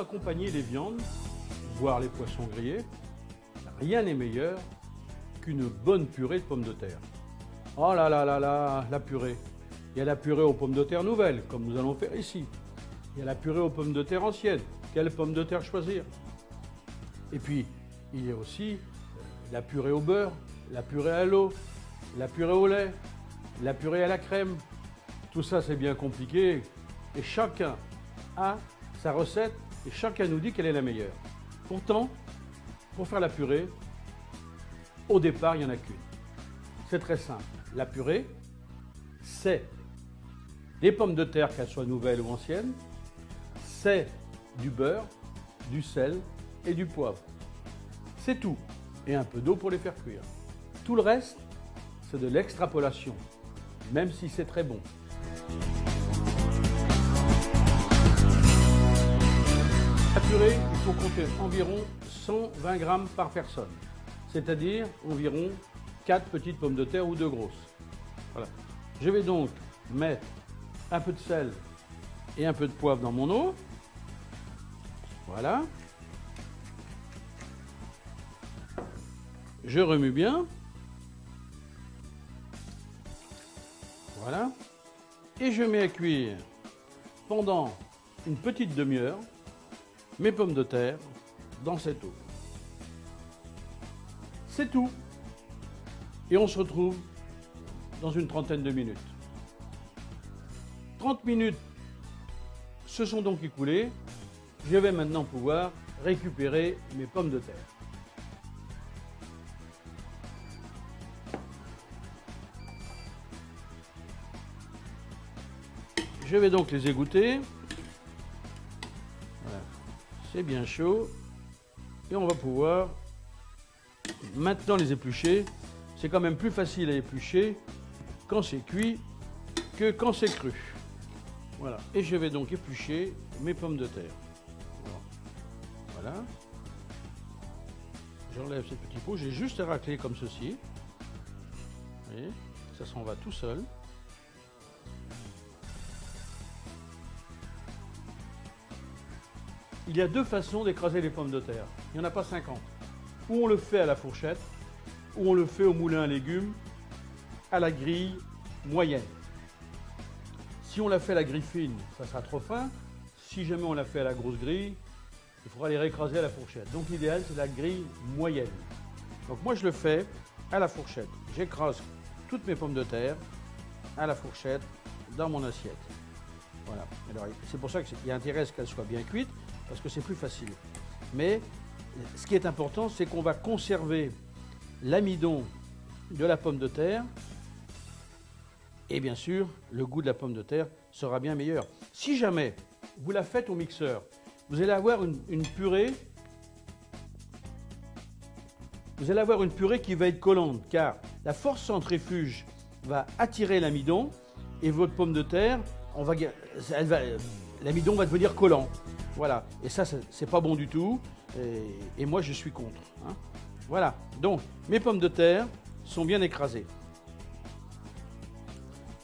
accompagner les viandes, voire les poissons grillés, rien n'est meilleur qu'une bonne purée de pommes de terre. Oh là là là là, la purée. Il y a la purée aux pommes de terre nouvelles, comme nous allons faire ici. Il y a la purée aux pommes de terre anciennes. Quelle pomme de terre choisir? Et puis, il y a aussi la purée au beurre, la purée à l'eau, la purée au lait, la purée à la crème. Tout ça, c'est bien compliqué. Et chacun a sa recette et chacun nous dit quelle est la meilleure. Pourtant, pour faire la purée, au départ, il n'y en a qu'une. C'est très simple. La purée, c'est des pommes de terre, qu'elles soient nouvelles ou anciennes, c'est du beurre, du sel et du poivre. C'est tout. Et un peu d'eau pour les faire cuire. Tout le reste, c'est de l'extrapolation, même si c'est très bon. La purée, il faut compter environ 120 grammes par personne, c'est-à-dire environ 4 petites pommes de terre ou 2 grosses. Voilà. Je vais donc mettre un peu de sel et un peu de poivre dans mon eau. Voilà. Je remue bien. Voilà. Et je mets à cuire pendant une petite demi-heure mes pommes de terre dans cette eau. C'est tout. Et on se retrouve dans une trentaine de minutes. 30 minutes se sont donc écoulées. Je vais maintenant pouvoir récupérer mes pommes de terre. Je vais donc les égoutter. Voilà. C'est bien chaud. Et on va pouvoir maintenant les éplucher. C'est quand même plus facile à éplucher quand c'est cuit que quand c'est cru. Voilà. Et je vais donc éplucher mes pommes de terre. Voilà. J'enlève ces petits pots. J'ai juste à racler comme ceci. Vous voyez, ça s'en va tout seul. Il y a deux façons d'écraser les pommes de terre. Il n'y en a pas 50. Ou on le fait à la fourchette, ou on le fait au moulin à légumes, à la grille moyenne. Si on la fait à la grille fine, ça sera trop fin. Si jamais on la fait à la grosse grille, il faudra les réécraser à la fourchette. Donc l'idéal, c'est la grille moyenne. Donc moi, je le fais à la fourchette. J'écrase toutes mes pommes de terre à la fourchette dans mon assiette. Voilà. Alors, c'est pour ça qu'il y a intérêt à ce qu'elle soit bien cuite, parce que c'est plus facile. Mais ce qui est important, c'est qu'on va conserver l'amidon de la pomme de terre et bien sûr, le goût de la pomme de terre sera bien meilleur. Si jamais vous la faites au mixeur, vous allez avoir une purée. Vous allez avoir une purée qui va être collante, car la force centrifuge va attirer l'amidon et votre pomme de terre, l'amidon va devenir collant. Voilà, et ça, c'est pas bon du tout, et moi je suis contre. Hein. Voilà, donc mes pommes de terre sont bien écrasées.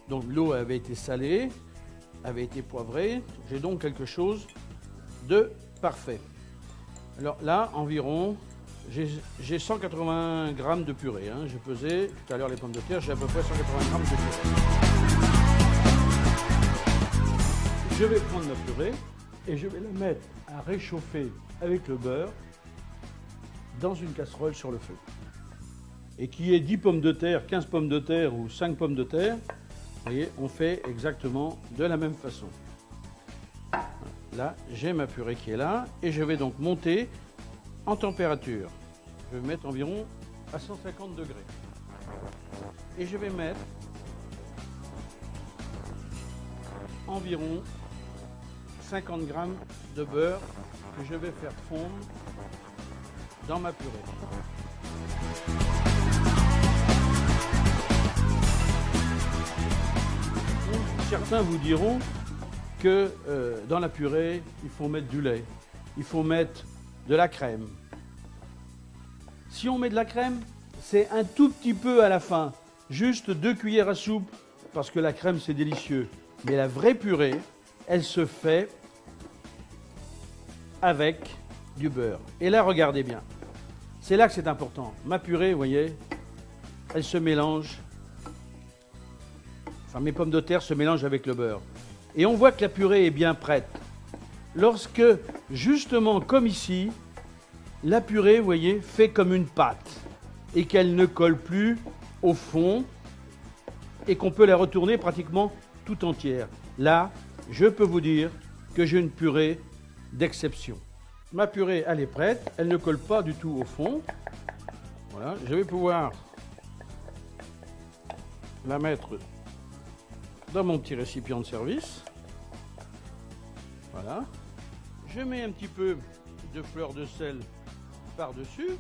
Donc l'eau avait été salée, avait été poivrée, j'ai donc quelque chose de parfait. Alors là, environ, j'ai 180 grammes de purée. Hein. J'ai pesé tout à l'heure les pommes de terre, j'ai à peu près 180 grammes de purée. Je vais prendre ma purée et je vais la mettre à réchauffer avec le beurre dans une casserole sur le feu. Et qui est 10 pommes de terre, 15 pommes de terre ou 5 pommes de terre, vous voyez, on fait exactement de la même façon. Là, j'ai ma purée qui est là et je vais donc monter en température. Je vais mettre environ à 150 degrés. Et je vais mettre environ 50 grammes de beurre que je vais faire fondre dans ma purée. Certains vous diront que dans la purée, il faut mettre du lait, il faut mettre de la crème. Si on met de la crème, c'est un tout petit peu à la fin, juste 2 cuillères à soupe, parce que la crème c'est délicieux. Mais la vraie purée, elle se fait avec du beurre. Et là, regardez bien. C'est là que c'est important. Ma purée, vous voyez, elle se mélange. Enfin, mes pommes de terre se mélangent avec le beurre. Et on voit que la purée est bien prête. Lorsque, justement, comme ici, la purée, vous voyez, fait comme une pâte et qu'elle ne colle plus au fond et qu'on peut la retourner pratiquement tout entière. Là, je peux vous dire que j'ai une purée d'exception. Ma purée, elle est prête, elle ne colle pas du tout au fond. Voilà, je vais pouvoir la mettre dans mon petit récipient de service. Voilà. Je mets un petit peu de fleur de sel par-dessus.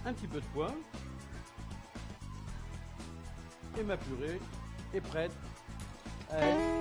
Un petit peu de poivre. Et ma purée est prête à être